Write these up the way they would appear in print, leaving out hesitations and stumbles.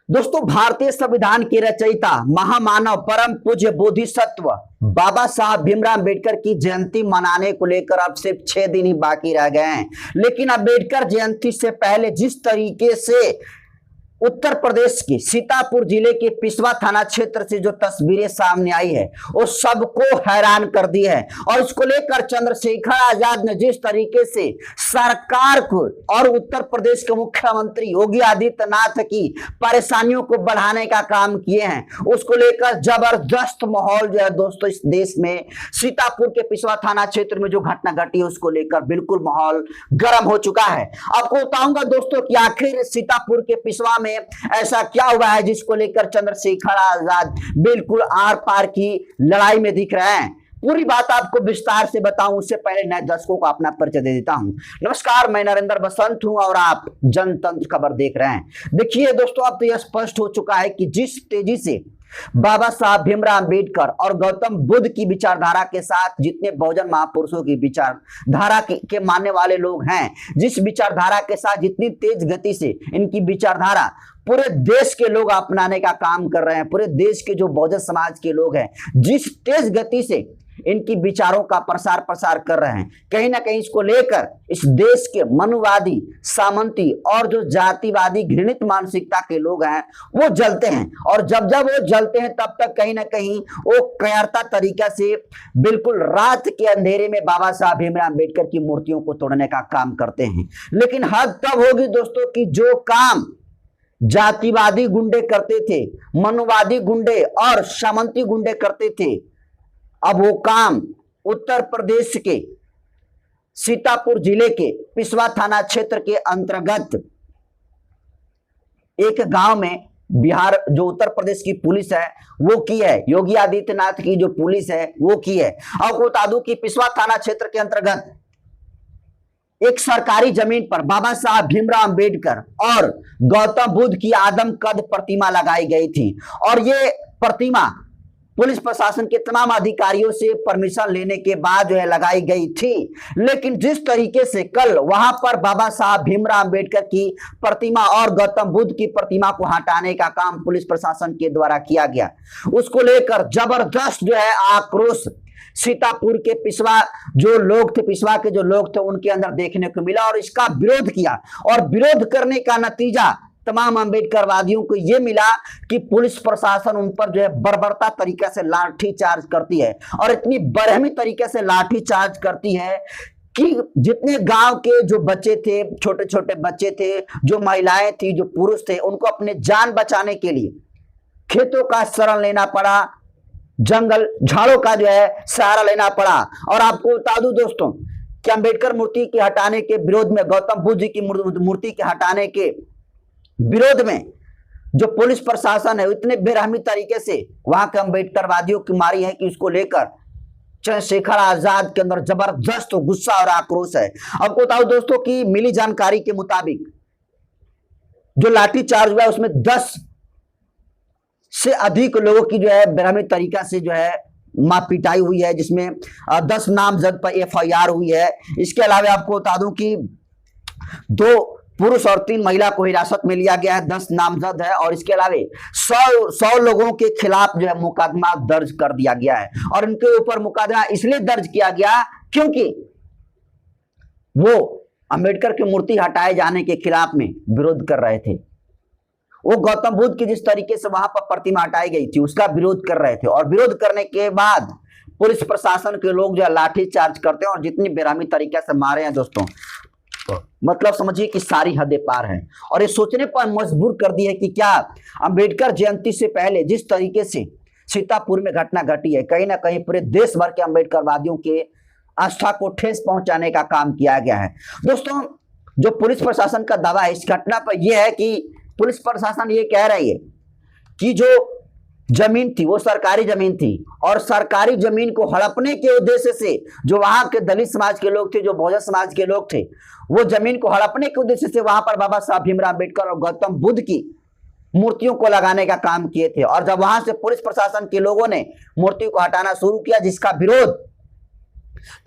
दोस्तों, भारतीय संविधान के रचयिता महामानव परम पूज्य बोधिसत्व बाबा साहब भीमराव अम्बेडकर की जयंती मनाने को लेकर अब सिर्फ 6 दिन ही बाकी रह गए हैं। लेकिन अम्बेडकर जयंती से पहले जिस तरीके से उत्तर प्रदेश के सीतापुर जिले के पिसवा थाना क्षेत्र से जो तस्वीरें सामने आई है वो सबको हैरान कर दी है। और इसको लेकर चंद्रशेखर आजाद ने जिस तरीके से सरकार को और उत्तर प्रदेश के मुख्यमंत्री योगी आदित्यनाथ की परेशानियों को बढ़ाने का काम किए हैं, उसको लेकर जबरदस्त माहौल जो है दोस्तों इस देश में सीतापुर के पिसवा थाना क्षेत्र में जो घटना घटी है उसको लेकर बिल्कुल माहौल गर्म हो चुका है। आपको बताऊंगा दोस्तों कि आखिर सीतापुर के पिसवा में ऐसा क्या हुआ है जिसको लेकर चंद्रशेखर आजाद बिल्कुल आर पार की लड़ाई में दिख रहे हैं। पूरी बात आपको विस्तार से बताऊं उससे पहले नए दर्शकों को अपना परिचय दे देता हूं। नमस्कार, मैं नरेंद्र बसंत हूं और आप जनतंत्र खबर देख रहे हैं। देखिए दोस्तों, अब तो यह स्पष्ट हो चुका है कि जिस तेजी से बाबा साहब भीमराव अम्बेडकर और गौतम बुद्ध की विचारधारा के साथ जितने बहुजन महापुरुषों की विचारधारा के मानने वाले लोग हैं, जिस विचारधारा के साथ जितनी तेज गति से इनकी विचारधारा पूरे देश के लोग अपनाने का काम कर रहे हैं, पूरे देश के जो बहुजन समाज के लोग हैं जिस तेज गति से इनकी विचारों का प्रसार कर रहे हैं, कहीं ना कहीं इसको लेकर इस देश के मनुवादी, सामंती और जो जातिवादी घृणित मानसिकता के लोग हैं वो जलते हैं। और जब जब वो जलते हैं तब तक कहीं ना कहीं वो कायरता तरीका से बिल्कुल रात के अंधेरे में बाबा साहब भीमराव अम्बेडकर की मूर्तियों को तोड़ने का काम करते हैं। लेकिन हद तब होगी दोस्तों कि जो काम जातिवादी गुंडे करते थे, मनुवादी गुंडे और सामंती गुंडे करते थे, अब वो काम उत्तर प्रदेश के सीतापुर जिले के पिसवा थाना क्षेत्र के अंतर्गत एक गांव में बिहार जो उत्तर प्रदेश की पुलिस है वो की है, योगी आदित्यनाथ की जो पुलिस है वो की है। आपको बता दूं कि पिसवा थाना क्षेत्र के अंतर्गत एक सरकारी जमीन पर बाबा साहब भीमराव अम्बेडकर और गौतम बुद्ध की आदमकद प्रतिमा लगाई गई थी। और ये प्रतिमा पुलिस प्रशासन के तमाम अधिकारियों से परमिशन लेने के बाद जो है लगाई गई थी। लेकिन जिस तरीके से कल वहां पर बाबा साहब भीमराव अम्बेडकर की प्रतिमा और गौतम बुद्ध की प्रतिमा को हटाने का काम पुलिस प्रशासन के द्वारा किया गया, उसको लेकर जबरदस्त जो है आक्रोश सीतापुर के पिसवा जो लोग थे, पिसवा के जो लोग थे उनके अंदर देखने को मिला और इसका विरोध किया। और विरोध करने का नतीजा तमाम अम्बेडकरवादियों को यह मिला कि पुलिस प्रशासन उन पर जो है बर्बरता तरीके से लाठी चार्ज करती है और इतनी बरहमी तरीके से लाठी चार्ज करती है कि जितने गांव के जो बच्चे थे, छोटे छोटे बच्चे थे, जो महिलाएं थी, जो पुरुष थे, उनको अपने जान बचाने के लिए खेतों का शरण लेना पड़ा, जंगल झाड़ों का जो है सहारा लेना पड़ा। और आपको बता दूं दोस्तों कि अम्बेडकर मूर्ति के हटाने के विरोध में, गौतम बुद्ध की मूर्ति के हटाने के विरोध में जो पुलिस प्रशासन है इतने बेरहमी तरीके से वहां के अम्बेडकरवादियों की मारी है कि उसको लेकर चंद्रशेखर आजाद के अंदर जबरदस्त गुस्सा और आक्रोश है। आपको बताओ दोस्तों कि मिली जानकारी के मुताबिक जो लाठी चार्ज हुआ है उसमें 10 से अधिक लोगों की जो है बेरहमी तरीका से जो है मार पिटाई हुई है, जिसमें 10 नामजद पर FIR हुई है। इसके अलावा आपको बता दूं कि 2 पुरुष और 3 महिला को हिरासत में लिया गया है, 10 नामजद है। और इसके अलावा 100 लोगों के खिलाफ जो है मुकदमा दर्ज कर दिया गया है। और इनके ऊपर मुकदमा इसलिए दर्ज किया गया क्योंकि वो अम्बेडकर की मूर्ति हटाए जाने के खिलाफ में विरोध कर रहे थे। वो गौतम बुद्ध की जिस तरीके से वहां पर प्रतिमा हटाई गई थी उसका विरोध कर रहे थे। और विरोध करने के बाद पुलिस प्रशासन के लोग जो है लाठी चार्ज करते हैं और जितनी बेरहमी तरीके से मारे हैं दोस्तों, मतलब समझिए कि सारी हदें पार हैं। और ये सोचने पर मजबूर कर दी है कि क्या अंबेडकर जयंती से पहले जिस तरीके से सीतापुर में घटना घटी है, कहीं ना कहीं पूरे देश भर के अंबेडकरवादियों के आस्था को ठेस पहुंचाने का काम किया गया है। दोस्तों, जो पुलिस प्रशासन का दावा है इस घटना पर यह है कि पुलिस प्रशासन ये कह रही है कि जो जमीन थी वो सरकारी जमीन थी और सरकारी जमीन को हड़पने के उद्देश्य से जो वहां के दलित समाज के लोग थे, जो बहुजन समाज के लोग थे, वो जमीन को हड़पने के उद्देश्य से वहां पर बाबा साहब भीमराव अम्बेडकर और गौतम बुद्ध की मूर्तियों को लगाने का काम किए थे। और जब वहां से पुलिस प्रशासन के लोगों ने मूर्ति को हटाना शुरू किया, जिसका विरोध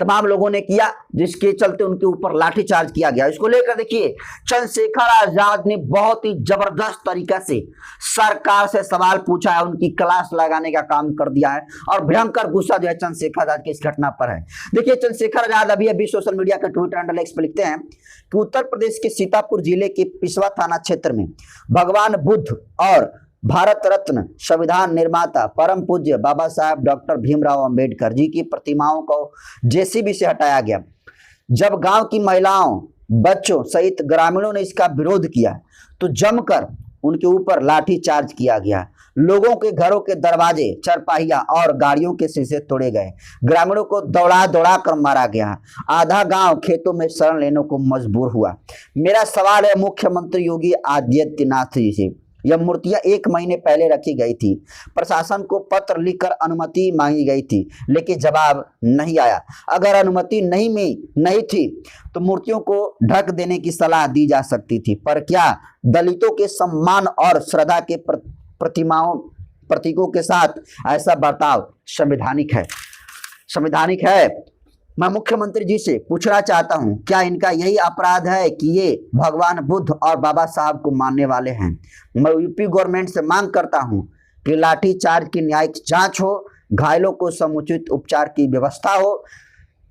तमाम लोगों ने किया, जिसके चलते उनके ऊपर लाठीचार्ज किया गया। इसको लेकर देखिए चंद्रशेखर आजाद ने बहुत ही जबरदस्त तरीका से सरकार से सवाल पूछा है, उनकी क्लास लगाने का काम कर दिया है और भयंकर गुस्सा जो है चंद्रशेखर आजाद की इस घटना पर है। देखिए चंद्रशेखर आजाद अभी अभी सोशल मीडिया के ट्विटर हैंडल एक्स पे लिखते हैं कि उत्तर प्रदेश के सीतापुर जिले के पिसवा थाना क्षेत्र में भगवान बुद्ध और भारत रत्न संविधान निर्माता परम पूज्य बाबा साहब डॉक्टर भीमराव अंबेडकर जी की प्रतिमाओं को जेसीबी से हटाया गया। जब गांव की महिलाओं, बच्चों सहित ग्रामीणों ने इसका विरोध किया तो जमकर उनके ऊपर लाठी चार्ज किया गया। लोगों के घरों के दरवाजे, चरपाहिया और गाड़ियों के शीशे तोड़े गए। ग्रामीणों को दौड़ा दौड़ा कर मारा गया। आधा गांव खेतों में शरण लेने को मजबूर हुआ। मेरा सवाल है मुख्यमंत्री योगी आदित्यनाथ जी से, यह मूर्तियां 1 महीने पहले रखी गई थी, प्रशासन को पत्र लिखकर अनुमति मांगी गई थी, लेकिन जवाब नहीं आया। अगर अनुमति नहीं थी तो मूर्तियों को ढक देने की सलाह दी जा सकती थी, पर क्या दलितों के सम्मान और श्रद्धा के प्रतीकों के साथ ऐसा बर्ताव संवैधानिक है? मैं मुख्यमंत्री जी से पूछना चाहता हूं, क्या इनका यही अपराध है कि ये भगवान बुद्ध और बाबा साहब को मानने वाले हैं? मैं यूपी गवर्नमेंट से मांग करता हूं कि लाठीचार्ज की न्यायिक जांच हो, घायलों को समुचित उपचार की व्यवस्था हो।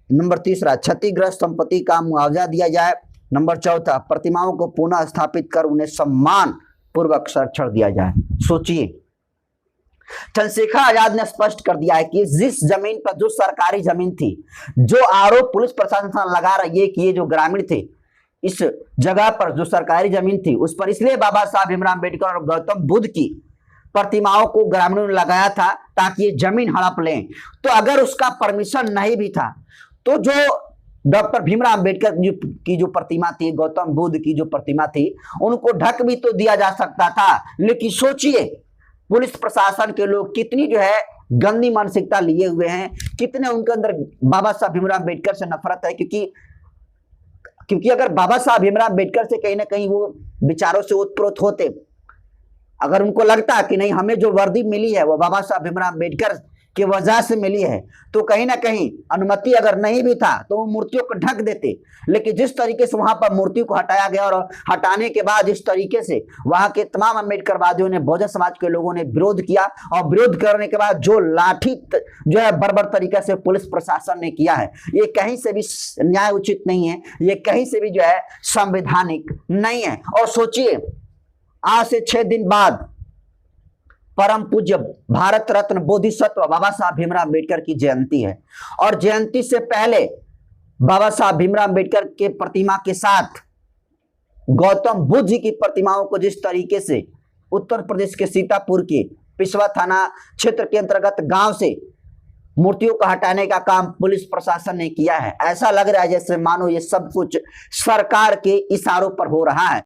नंबर 3, क्षतिग्रस्त संपत्ति का मुआवजा दिया जाए। नंबर 4, प्रतिमाओं को पुनः स्थापित कर उन्हें सम्मान पूर्वक संरक्षण दिया जाए। सोचिए, चंद्रशेखर आजाद ने स्पष्ट कर दिया है कि जिस जमीन पर, जो सरकारी जमीन थी, जो आरोप पुलिस प्रशासन लगा रही है कि ये जो ग्रामीण थे, इस जगह पर जो सरकारी जमीन थी उस पर इसलिए बाबा साहब भीमराव अम्बेडकर और गौतम बुद्ध की प्रतिमाओं को ग्रामीणों ने लगाया था ताकि ये जमीन हड़प लें। तो अगर उसका परमिशन नहीं भी था तो जो डॉक्टर भीमराव अम्बेडकर की जो प्रतिमा थी, गौतम बुद्ध की जो प्रतिमा थी, उनको ढक भी तो दिया जा सकता था। लेकिन सोचिए पुलिस प्रशासन के लोग कितनी जो है गंदी मानसिकता लिए हुए हैं, कितने उनके अंदर बाबा साहब भीमराव अम्बेडकर से नफरत है। क्योंकि अगर बाबा साहब भीमराव अम्बेडकर से कहीं ना कहीं वो विचारों से ओतप्रोत होते, अगर उनको लगता कि नहीं हमें जो वर्दी मिली है वो बाबा साहब भीमराव अम्बेडकर की वजह से मिली है, तो कहीं ना कहीं अनुमति अगर नहीं भी था तो वो मूर्तियों को ढक देते। लेकिन जिस तरीके से वहां पर मूर्ति को हटाया गया और हटाने के बाद जिस तरीके से वहां के तमाम अम्बेडकरवादियों ने, बहुजन समाज के लोगों ने विरोध किया, और विरोध करने के बाद जो लाठी जो है बर्बर तरीके से पुलिस प्रशासन ने किया है, ये कहीं से भी न्याय उचित नहीं है, ये कहीं से भी जो है संवैधानिक नहीं है। और सोचिए आज से 6 दिन बाद परम पूज्य भारत रत्न बोधिसत्व बाबा साहब भीमराव अम्बेडकर की जयंती है, और जयंती से पहले बाबा साहब भीमराव अम्बेडकर के प्रतिमा के साथ गौतम बुद्ध जी की प्रतिमाओं को जिस तरीके से उत्तर प्रदेश के सीतापुर के पिसवा थाना क्षेत्र के अंतर्गत गांव से मूर्तियों को हटाने का काम पुलिस प्रशासन ने किया है, ऐसा लग रहा है जैसे मानो ये सब कुछ सरकार के इशारों पर हो रहा है।